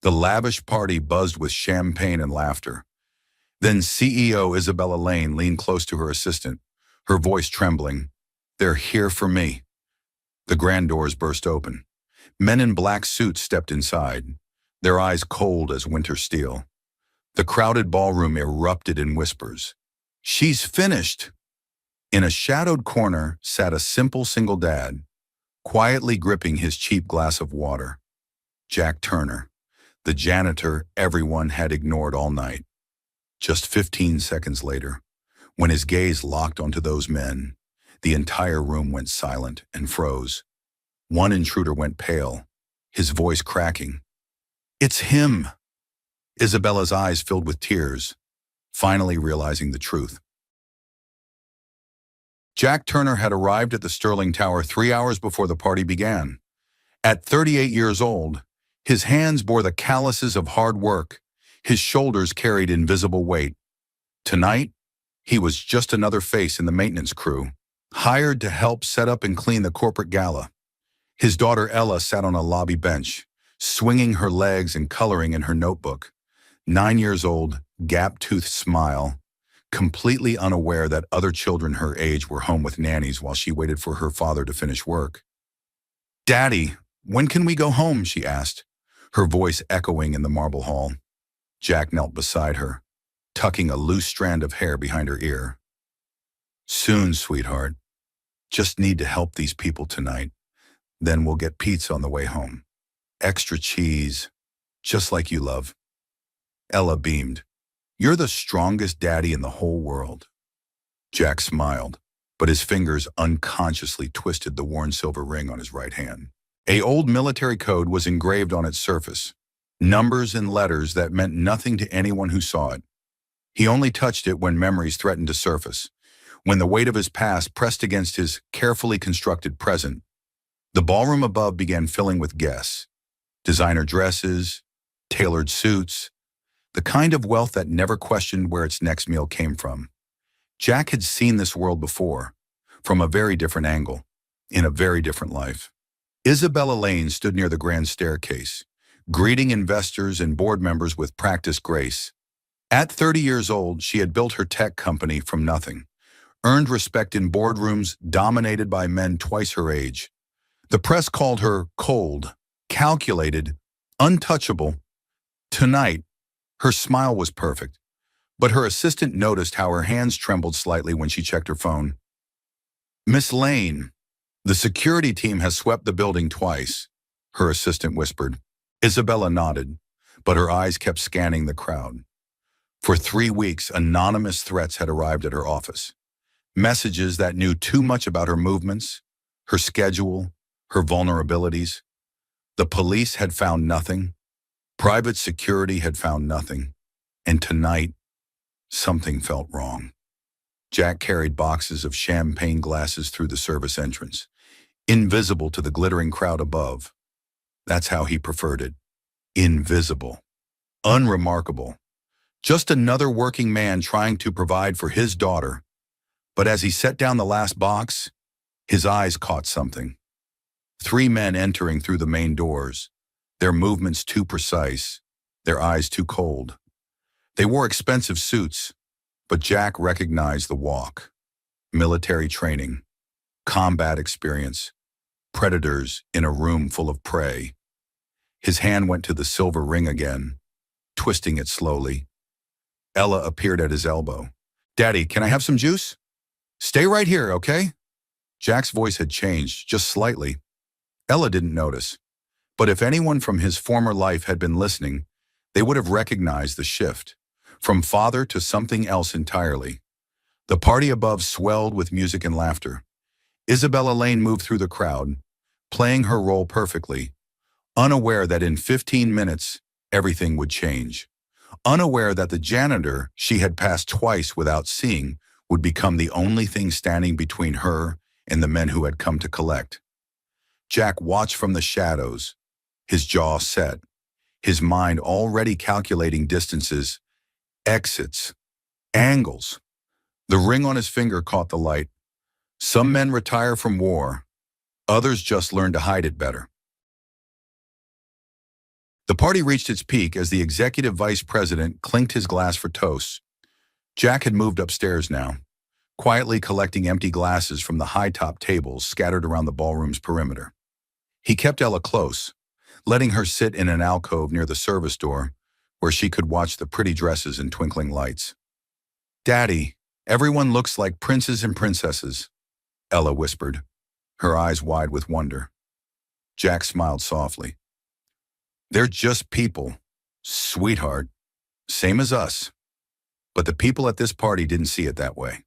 The lavish party buzzed with champagne and laughter. Then CEO Isabella Lane leaned close to her assistant, her voice trembling. "They're here for me." The grand doors burst open. Men in black suits stepped inside, their eyes cold as winter steel. The crowded ballroom erupted in whispers. "She's finished!" In a shadowed corner sat a simple single dad, quietly gripping his cheap glass of water. Jack Turner, the janitor everyone had ignored all night. Just 15 seconds later, when his gaze locked onto those men, the entire room went silent and froze. One intruder went pale, his voice cracking. "It's him!" Isabella's eyes filled with tears, finally realizing the truth. Jack Turner had arrived at the Sterling Tower 3 hours before the party began. At 38 years old, his hands bore the calluses of hard work, his shoulders carried invisible weight. Tonight, he was just another face in the maintenance crew, hired to help set up and clean the corporate gala. His daughter Ella sat on a lobby bench, swinging her legs and coloring in her notebook. 9 years old, gap-toothed smile, completely unaware that other children her age were home with nannies while she waited for her father to finish work. "Daddy, when can we go home?" she asked, her voice echoing in the marble hall. Jack knelt beside her, tucking a loose strand of hair behind her ear. "Soon, sweetheart. Just need to help these people tonight. Then we'll get pizza on the way home. Extra cheese, just like you love." Ella beamed. "You're the strongest daddy in the whole world." Jack smiled, but his fingers unconsciously twisted the worn silver ring on his right hand. An old military code was engraved on its surface, numbers and letters that meant nothing to anyone who saw it. He only touched it when memories threatened to surface, when the weight of his past pressed against his carefully constructed present. The ballroom above began filling with guests, designer dresses, tailored suits, the kind of wealth that never questioned where its next meal came from. Jack had seen this world before, from a very different angle, in a very different life. Isabella Lane stood near the grand staircase, greeting investors and board members with practiced grace. At 30 years old, she had built her tech company from nothing, earned respect in boardrooms dominated by men twice her age. The press called her cold, calculated, untouchable. Tonight, her smile was perfect, but her assistant noticed how her hands trembled slightly when she checked her phone. "Miss Lane, the security team has swept the building twice," her assistant whispered. Isabella nodded, but her eyes kept scanning the crowd. For 3 weeks, anonymous threats had arrived at her office. Messages that knew too much about her movements, her schedule, her vulnerabilities. The police had found nothing. Private security had found nothing. And tonight, something felt wrong. Jack carried boxes of champagne glasses through the service entrance, invisible to the glittering crowd above. That's how he preferred it. Invisible. Unremarkable. Just another working man trying to provide for his daughter. But as he set down the last box, his eyes caught something. 3 men entering through the main doors, their movements too precise, their eyes too cold. They wore expensive suits, but Jack recognized the walk. Military training, combat experience, predators in a room full of prey. His hand went to the silver ring again, twisting it slowly. Ella appeared at his elbow. "Daddy, can I have some juice?" "Stay right here, okay?" Jack's voice had changed, just slightly. Ella didn't notice, but if anyone from his former life had been listening, they would have recognized the shift, from father to something else entirely. The party above swelled with music and laughter. Isabella Lane moved through the crowd, playing her role perfectly, unaware that in 15 minutes, everything would change. Unaware that the janitor she had passed twice without seeing would become the only thing standing between her and the men who had come to collect. Jack watched from the shadows, his jaw set, his mind already calculating distances, exits, angles. The ring on his finger caught the light. Some men retire from war, others just learn to hide it better. The party reached its peak as the executive vice president clinked his glass for toast. Jack had moved upstairs now, quietly collecting empty glasses from the high-top tables scattered around the ballroom's perimeter. He kept Ella close, letting her sit in an alcove near the service door where she could watch the pretty dresses and twinkling lights. "Daddy, everyone looks like princes and princesses," Ella whispered, her eyes wide with wonder. Jack smiled softly. "They're just people, sweetheart, same as us." But the people at this party didn't see it that way.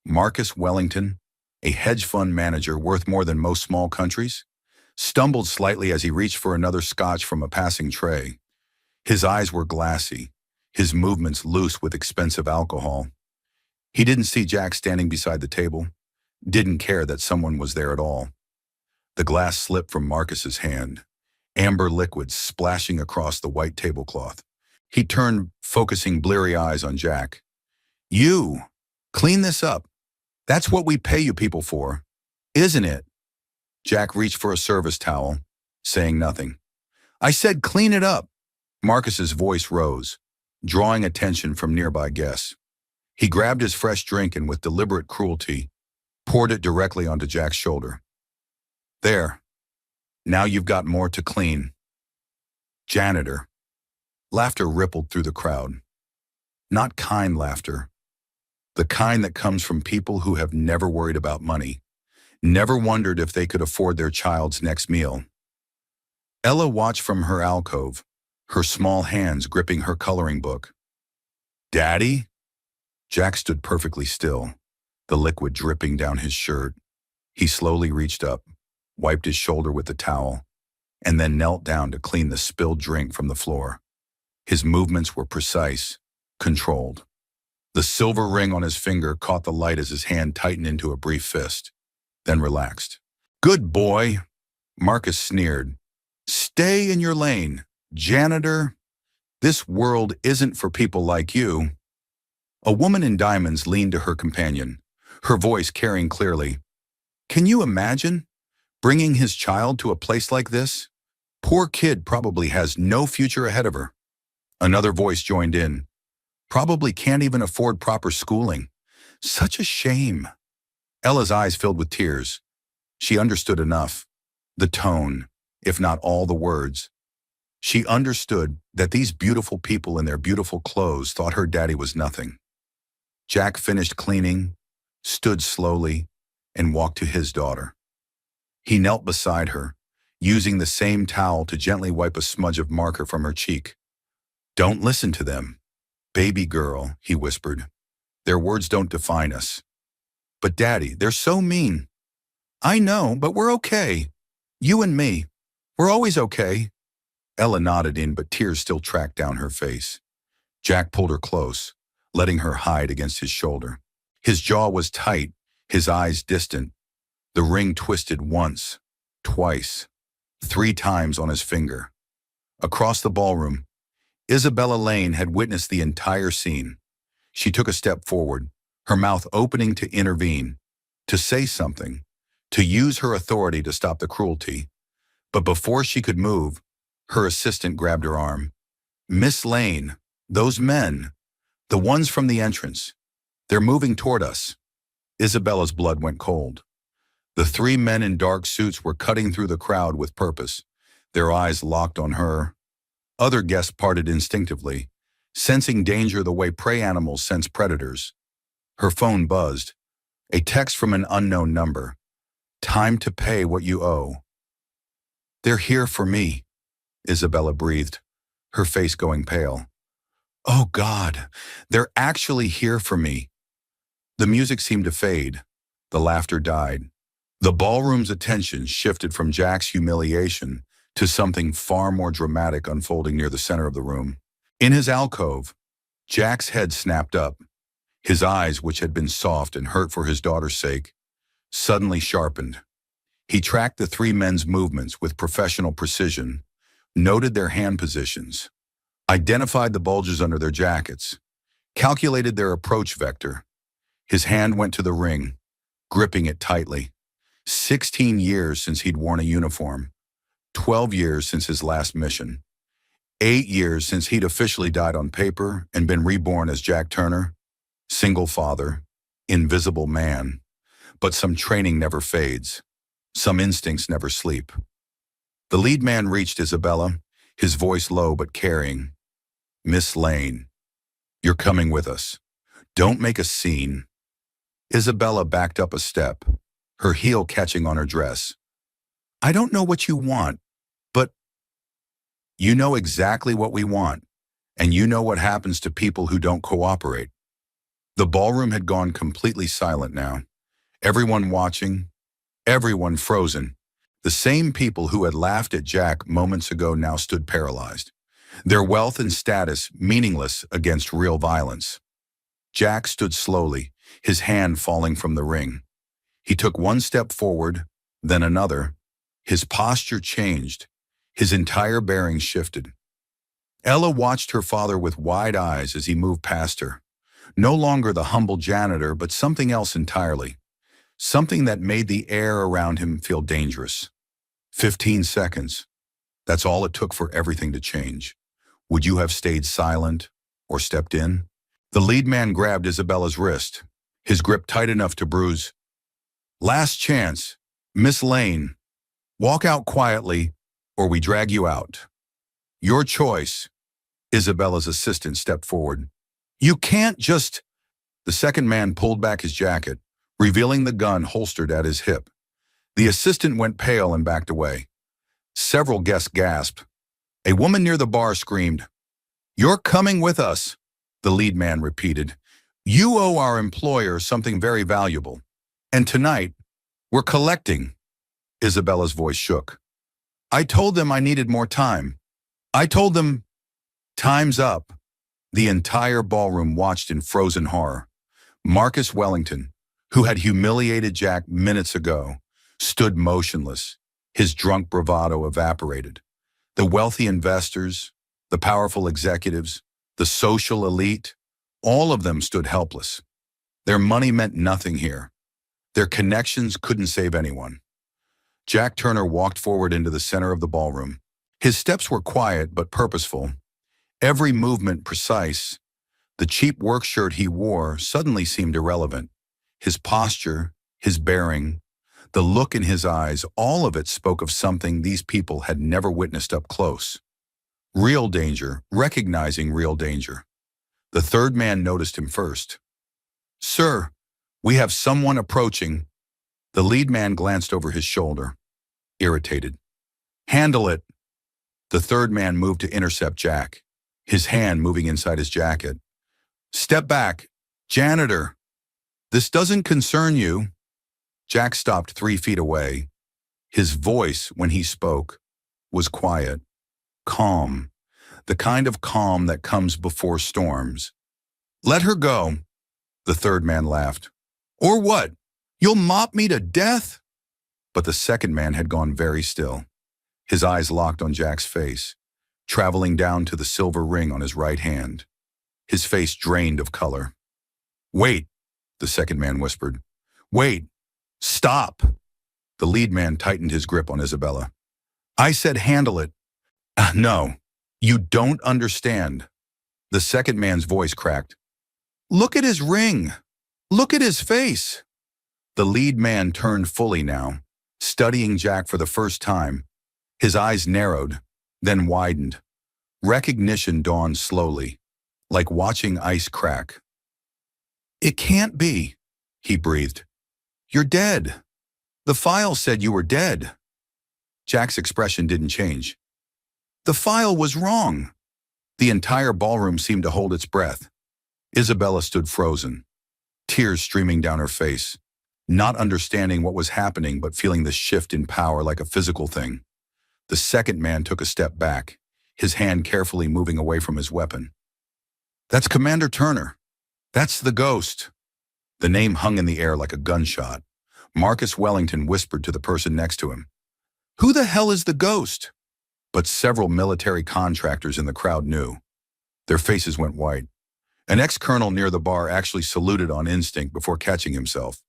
Marcus Wellington, a hedge fund manager worth more than most small countries, stumbled slightly as he reached for another scotch from a passing tray. His eyes were glassy, his movements loose with expensive alcohol. He didn't see Jack standing beside the table, didn't care that someone was there at all. The glass slipped from Marcus's hand, amber liquid splashing across the white tablecloth. He turned, focusing bleary eyes on Jack. "You! Clean this up. That's what we pay you people for, isn't it?" Jack reached for a service towel, saying nothing. "I said clean it up." Marcus's voice rose, drawing attention from nearby guests. He grabbed his fresh drink and with deliberate cruelty, poured it directly onto Jack's shoulder. "There. Now you've got more to clean." "Janitor." Laughter rippled through the crowd. Not kind laughter. The kind that comes from people who have never worried about money, never wondered if they could afford their child's next meal. Ella watched from her alcove, her small hands gripping her coloring book. "Daddy?" Jack stood perfectly still, the liquid dripping down his shirt. He slowly reached up, wiped his shoulder with the towel, and then knelt down to clean the spilled drink from the floor. His movements were precise, controlled. The silver ring on his finger caught the light as his hand tightened into a brief fist, then relaxed. "Good boy," Marcus sneered. "Stay in your lane, janitor. This world isn't for people like you." A woman in diamonds leaned to her companion, her voice carrying clearly. "Can you imagine bringing his child to a place like this? Poor kid probably has no future ahead of her." Another voice joined in. "Probably can't even afford proper schooling. Such a shame." Ella's eyes filled with tears. She understood enough. The tone, if not all the words. She understood that these beautiful people in their beautiful clothes thought her daddy was nothing. Jack finished cleaning, stood slowly, and walked to his daughter. He knelt beside her, using the same towel to gently wipe a smudge of marker from her cheek. "Don't listen to them. Baby girl," he whispered. "Their words don't define us." "But Daddy, they're so mean." "I know, but we're okay. You and me. We're always okay." Ella nodded in, but tears still tracked down her face. Jack pulled her close, letting her hide against his shoulder. His jaw was tight, his eyes distant. The ring twisted once, twice, 3 times on his finger. Across the ballroom, Isabella Lane had witnessed the entire scene. She took a step forward, her mouth opening to intervene, to say something, to use her authority to stop the cruelty. But before she could move, her assistant grabbed her arm. "Miss Lane, those men, the ones from the entrance, they're moving toward us." Isabella's blood went cold. The 3 men in dark suits were cutting through the crowd with purpose, their eyes locked on her. Other guests parted instinctively, sensing danger the way prey animals sense predators. Her phone buzzed. A text from an unknown number. "Time to pay what you owe." "They're here for me," Isabella breathed, her face going pale. "Oh God, they're actually here for me." The music seemed to fade. The laughter died. The ballroom's attention shifted from Jack's humiliation to something far more dramatic unfolding near the center of the room. In his alcove, Jack's head snapped up. His eyes, which had been soft and hurt for his daughter's sake, suddenly sharpened. He tracked the 3 men's movements with professional precision, noted their hand positions, identified the bulges under their jackets, calculated their approach vector. His hand went to the ring, gripping it tightly. 16 years since he'd worn a uniform. 12 years since his last mission. 8 years since he'd officially died on paper and been reborn as Jack Turner, single father, invisible man. But some training never fades. Some instincts never sleep. The lead man reached Isabella, his voice low but caring. "Miss Lane, you're coming with us. Don't make a scene." Isabella backed up a step, her heel catching on her dress. "I don't know what you want, but you know exactly what we want, and you know what happens to people who don't cooperate." The ballroom had gone completely silent now. Everyone watching, everyone frozen. The same people who had laughed at Jack moments ago now stood paralyzed, their wealth and status meaningless against real violence. Jack stood slowly, his hand falling from the ring. He took one step forward, then another. His posture changed. His entire bearing shifted. Ella watched her father with wide eyes as he moved past her. No longer the humble janitor, but something else entirely. Something that made the air around him feel dangerous. 15 seconds. That's all it took for everything to change. Would you have stayed silent or stepped in? The lead man grabbed Isabella's wrist, his grip tight enough to bruise. "Last chance. Miss Lane. Walk out quietly, or we drag you out." "Your choice." Isabella's assistant stepped forward. "You can't just—" The second man pulled back his jacket, revealing the gun holstered at his hip. The assistant went pale and backed away. Several guests gasped. A woman near the bar screamed, "You're coming with us," the lead man repeated. "You owe our employer something very valuable. And tonight, we're collecting." Isabella's voice shook. "I told them I needed more time. I told them—" "Time's up." The entire ballroom watched in frozen horror. Marcus Wellington, who had humiliated Jack minutes ago, stood motionless, his drunk bravado evaporated. The wealthy investors, the powerful executives, the social elite, all of them stood helpless. Their money meant nothing here. Their connections couldn't save anyone. Jack Turner walked forward into the center of the ballroom. His steps were quiet but purposeful, every movement precise. The cheap work shirt he wore suddenly seemed irrelevant. His posture, his bearing, the look in his eyes, all of it spoke of something these people had never witnessed up close. Real danger, recognizing real danger. The third man noticed him first. "Sir, we have someone approaching." The lead man glanced over his shoulder, irritated. "Handle it." The third man moved to intercept Jack, his hand moving inside his jacket. "Step back. Janitor. This doesn't concern you." Jack stopped 3 feet away. His voice, when he spoke, was quiet, calm, the kind of calm that comes before storms. "Let her go." The third man laughed. "Or what? You'll mop me to death?" But the second man had gone very still, his eyes locked on Jack's face, traveling down to the silver ring on his right hand. His face drained of color. "Wait," the second man whispered. "Wait. Stop." The lead man tightened his grip on Isabella. "I said handle it." No, you don't understand." The second man's voice cracked. "Look at his ring. Look at his face." The lead man turned fully now, studying Jack for the first time. His eyes narrowed, then widened. Recognition dawned slowly, like watching ice crack. "It can't be," he breathed. "You're dead. The file said you were dead." Jack's expression didn't change. "The file was wrong." The entire ballroom seemed to hold its breath. Isabella stood frozen, tears streaming down her face, not understanding what was happening but feeling the shift in power like a physical thing. The second man took a step back, his hand carefully moving away from his weapon. "That's Commander Turner. That's the ghost." The name hung in the air like a gunshot. Marcus Wellington whispered to the person next to him, "Who the hell is the ghost?" But several military contractors in the crowd knew. Their faces went white. An ex-colonel near the bar actually saluted on instinct before catching himself.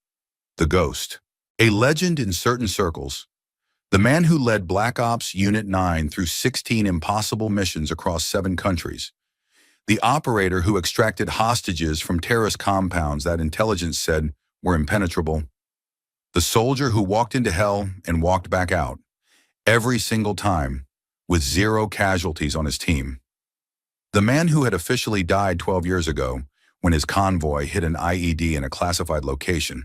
The ghost. A legend in certain circles. The man who led Black Ops Unit 9 through 16 impossible missions across 7 countries. The operator who extracted hostages from terrorist compounds that intelligence said were impenetrable. The soldier who walked into hell and walked back out, every single time, with 0 casualties on his team. The man who had officially died 12 years ago when his convoy hit an IED in a classified location.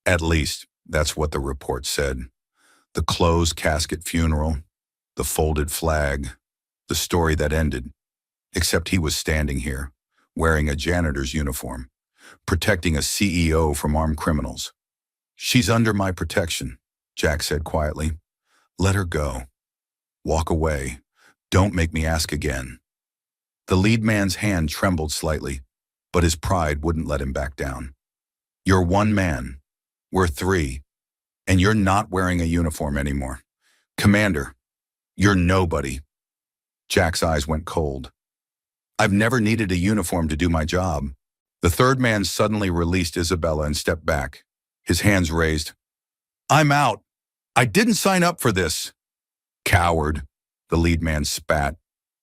At least, that's what the report said. The closed casket funeral, the folded flag, the story that ended. Except he was standing here, wearing a janitor's uniform, protecting a CEO from armed criminals. "She's under my protection," Jack said quietly. "Let her go. Walk away. Don't make me ask again." The lead man's hand trembled slightly, but his pride wouldn't let him back down. "You're one man. We're 3. And you're not wearing a uniform anymore. Commander, you're nobody." Jack's eyes went cold. "I've never needed a uniform to do my job." The third man suddenly released Isabella and stepped back, his hands raised. "I'm out. I didn't sign up for this." "Coward," the lead man spat.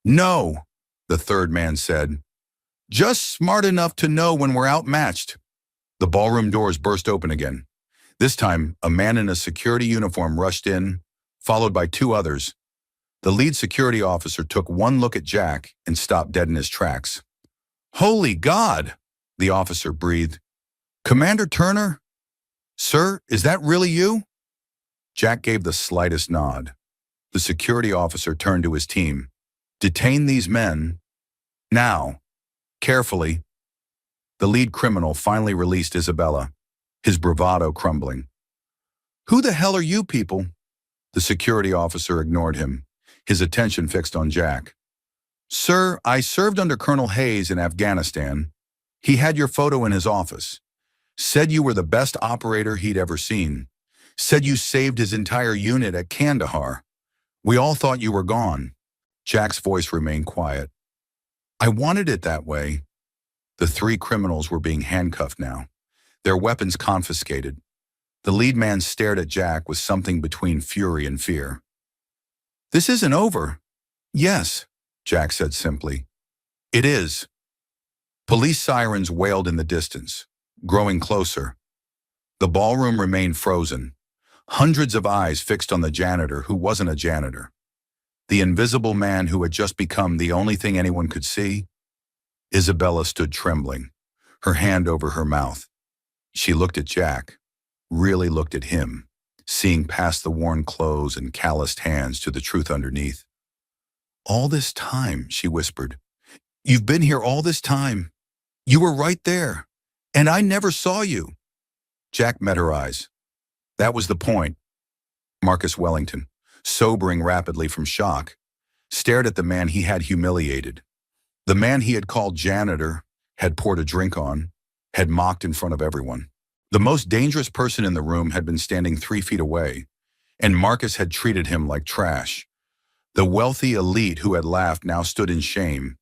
"No," the third man said. "Just smart enough to know when we're outmatched." The ballroom doors burst open again. This time, a man in a security uniform rushed in, followed by 2 others. The lead security officer took one look at Jack and stopped dead in his tracks. "Holy God!" the officer breathed. "Commander Turner? Sir, is that really you?" Jack gave the slightest nod. The security officer turned to his team. "Detain these men. Now. Carefully." The lead criminal finally released Isabella, his bravado crumbling. "Who the hell are you people?" The security officer ignored him, his attention fixed on Jack. "Sir, I served under Colonel Hayes in Afghanistan. He had your photo in his office. Said you were the best operator he'd ever seen. Said you saved his entire unit at Kandahar. We all thought you were gone." Jack's voice remained quiet. "I wanted it that way." The 3 criminals were being handcuffed now, their weapons confiscated. The lead man stared at Jack with something between fury and fear. "This isn't over." "Yes," Jack said simply. "It is." Police sirens wailed in the distance, growing closer. The ballroom remained frozen, hundreds of eyes fixed on the janitor who wasn't a janitor. The invisible man who had just become the only thing anyone could see. Isabella stood trembling, her hand over her mouth. She looked at Jack, really looked at him, seeing past the worn clothes and calloused hands to the truth underneath. "All this time," she whispered. "You've been here all this time. You were right there, and I never saw you." Jack met her eyes. That was the point. Marcus Wellington, sobering rapidly from shock, stared at the man he had humiliated. The man he had called janitor, had poured a drink on, had mocked in front of everyone. The most dangerous person in the room had been standing 3 feet away, and Marcus had treated him like trash. The wealthy elite who had laughed now stood in shame.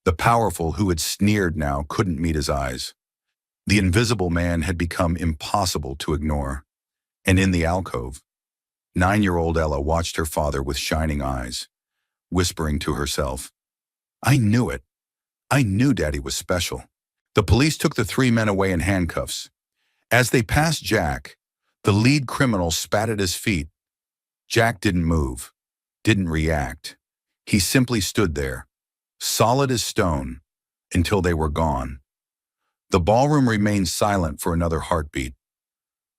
The powerful who had sneered now couldn't meet his eyes. The invisible man had become impossible to ignore. And in the alcove, 9-year-old Ella watched her father with shining eyes, whispering to herself, "I knew it. I knew Daddy was special." The police took the 3 men away in handcuffs. As they passed Jack, the lead criminal spat at his feet. Jack didn't move, didn't react. He simply stood there, solid as stone, until they were gone. The ballroom remained silent for another heartbeat.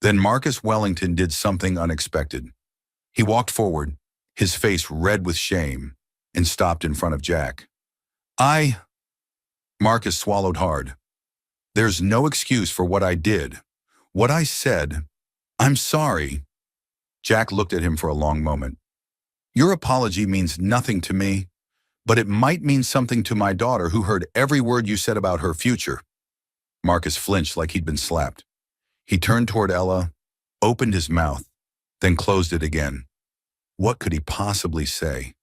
Then Marcus Wellington did something unexpected. He walked forward, his face red with shame, and stopped in front of Jack. Marcus swallowed hard. "There's no excuse for what I did. What I said. I'm sorry." Jack looked at him for a long moment. "Your apology means nothing to me, but it might mean something to my daughter who heard every word you said about her future." Marcus flinched like he'd been slapped. He turned toward Ella, opened his mouth, then closed it again. What could he possibly say?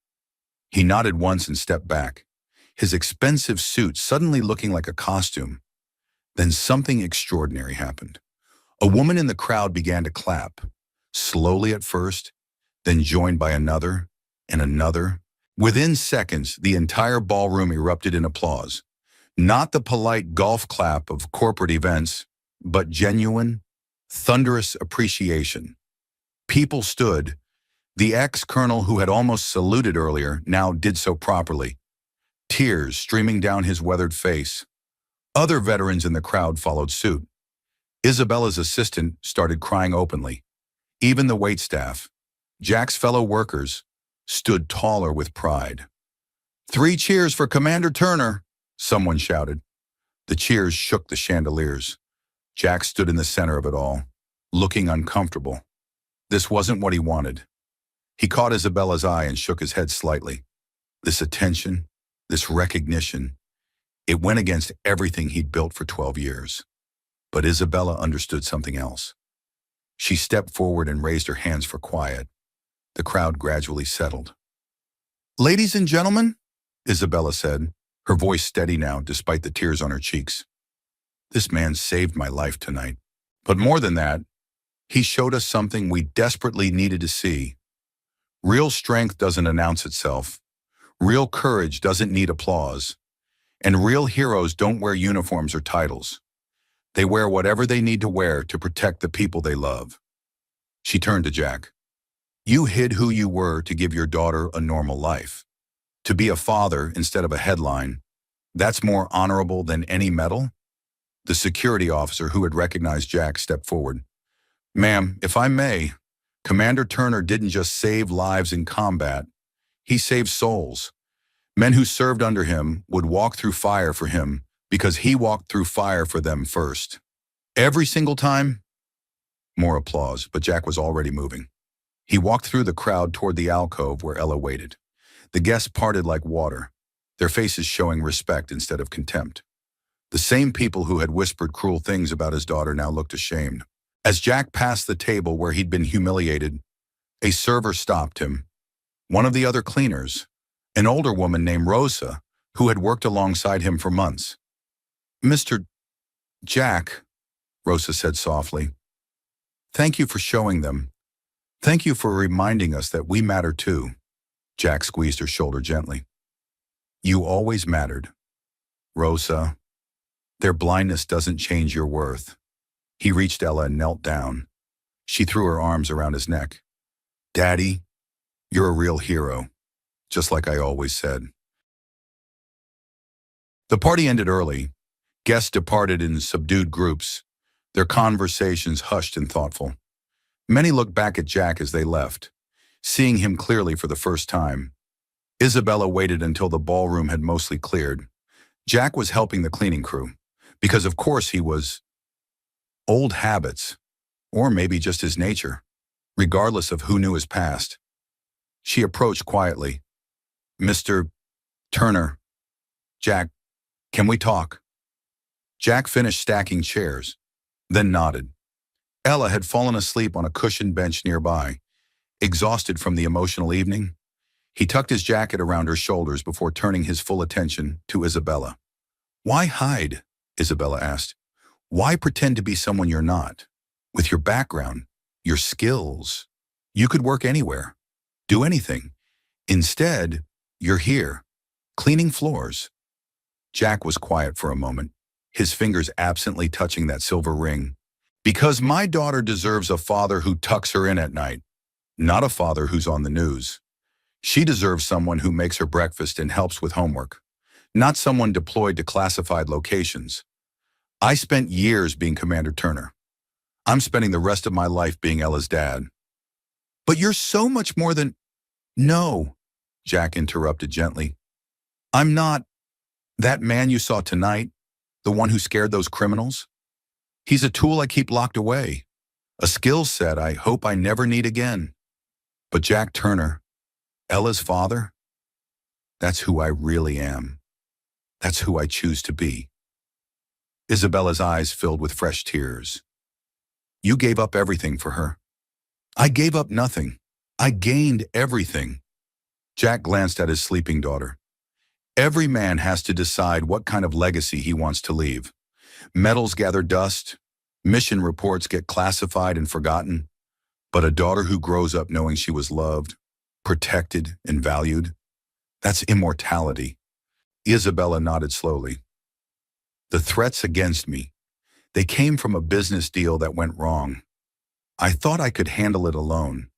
He nodded once and stepped back, his expensive suit suddenly looking like a costume. Then something extraordinary happened. A woman in the crowd began to clap, slowly at first, then joined by another and another. Within seconds, the entire ballroom erupted in applause. Not the polite golf clap of corporate events, but genuine, thunderous appreciation. People stood. The ex-colonel who had almost saluted earlier now did so properly, tears streaming down his weathered face. Other veterans in the crowd followed suit. Isabella's assistant started crying openly. Even the waitstaff, Jack's fellow workers, stood taller with pride. "3 cheers for Commander Turner," someone shouted. The cheers shook the chandeliers. Jack stood in the center of it all, looking uncomfortable. This wasn't what he wanted. He caught Isabella's eye and shook his head slightly. This attention, this recognition, it went against everything he'd built for 12 years. But Isabella understood something else. She stepped forward and raised her hands for quiet. The crowd gradually settled. "Ladies and gentlemen," Isabella said, her voice steady now despite the tears on her cheeks. "This man saved my life tonight. But more than that, he showed us something we desperately needed to see. Real strength doesn't announce itself. Real courage doesn't need applause. And real heroes don't wear uniforms or titles. They wear whatever they need to wear to protect the people they love." She turned to Jack. "You hid who you were to give your daughter a normal life. To be a father instead of a headline, that's more honorable than any medal?" The security officer who had recognized Jack stepped forward. "Ma'am, if I may, Commander Turner didn't just save lives in combat. He saved souls. Men who served under him would walk through fire for him because he walked through fire for them first. Every single time." More applause, but Jack was already moving. He walked through the crowd toward the alcove where Ella waited. The guests parted like water, their faces showing respect instead of contempt. The same people who had whispered cruel things about his daughter now looked ashamed. As Jack passed the table where he'd been humiliated, a server stopped him. One of the other cleaners, an older woman named Rosa, who had worked alongside him for months. "Mr. Jack," Rosa said softly, "thank you for showing them. Thank you for reminding us that we matter too." Jack squeezed her shoulder gently. "You always mattered. Rosa, their blindness doesn't change your worth." He reached Ella and knelt down. She threw her arms around his neck. "Daddy, you're a real hero, just like I always said." The party ended early. Guests departed in subdued groups, their conversations hushed and thoughtful. Many looked back at Jack as they left, seeing him clearly for the first time. Isabella waited until the ballroom had mostly cleared. Jack was helping the cleaning crew, because of course he was. Old habits, or maybe just his nature, regardless of who knew his past. She approached quietly. "Mr. Turner, Jack, can we talk?" Jack finished stacking chairs, then nodded. Ella had fallen asleep on a cushioned bench nearby, exhausted from the emotional evening. He tucked his jacket around her shoulders before turning his full attention to Isabella. "Why hide?" Isabella asked. "Why pretend to be someone you're not? With your background, your skills, you could work anywhere, do anything. Instead, you're here, cleaning floors." Jack was quiet for a moment, his fingers absently touching that silver ring. "Because my daughter deserves a father who tucks her in at night, not a father who's on the news. She deserves someone who makes her breakfast and helps with homework, not someone deployed to classified locations. I spent years being Commander Turner. I'm spending the rest of my life being Ella's dad." "But you're so much more than—" "No," Jack interrupted gently. "I'm not that man you saw tonight, the one who scared those criminals. He's a tool I keep locked away, a skill set I hope I never need again. But Jack Turner, Ella's father, that's who I really am. That's who I choose to be." Isabella's eyes filled with fresh tears. "You gave up everything for her." "I gave up nothing. I gained everything." Jack glanced at his sleeping daughter. "Every man has to decide what kind of legacy he wants to leave. Medals gather dust, mission reports get classified and forgotten. But a daughter who grows up knowing she was loved, protected, and valued, that's immortality. Isabella nodded slowly. The threats against me, they came from a business deal that went wrong. I thought I could handle it alone,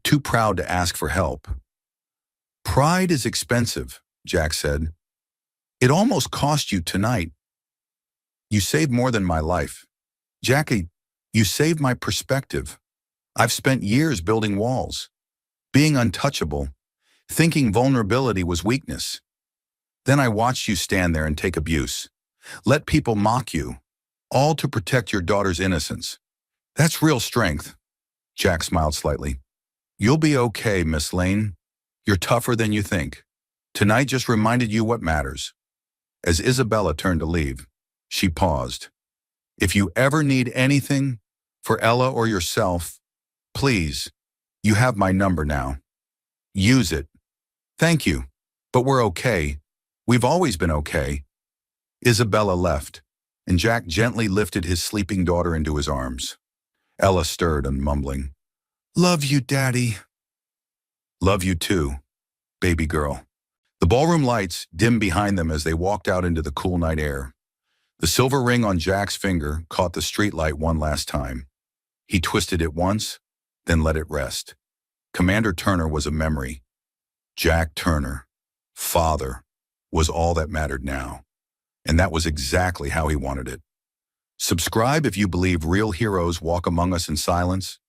too proud to ask for help. Pride is expensive, Jack said. It almost cost you tonight. You saved more than my life. Jackie, you saved my perspective. I've spent years building walls, being untouchable, thinking vulnerability was weakness. Then I watched you stand there and take abuse. Let people mock you, all to protect your daughter's innocence. That's real strength. Jack smiled slightly. You'll be okay, Miss Lane. You're tougher than you think. Tonight just reminded you what matters. As Isabella turned to leave, she paused. If you ever need anything, for Ella or yourself, please, you have my number now. Use it. Thank you. But we're okay. We've always been okay. Isabella left, and Jack gently lifted his sleeping daughter into his arms. Ella stirred and mumbling, "Love you, Daddy." "Love you too, baby girl." The ballroom lights dimmed behind them as they walked out into the cool night air. The silver ring on Jack's finger caught the streetlight one last time. He twisted it once, then let it rest. Commander Turner was a memory. Jack Turner, father, was all that mattered now. And that was exactly how he wanted it. Subscribe if you believe real heroes walk among us in silence.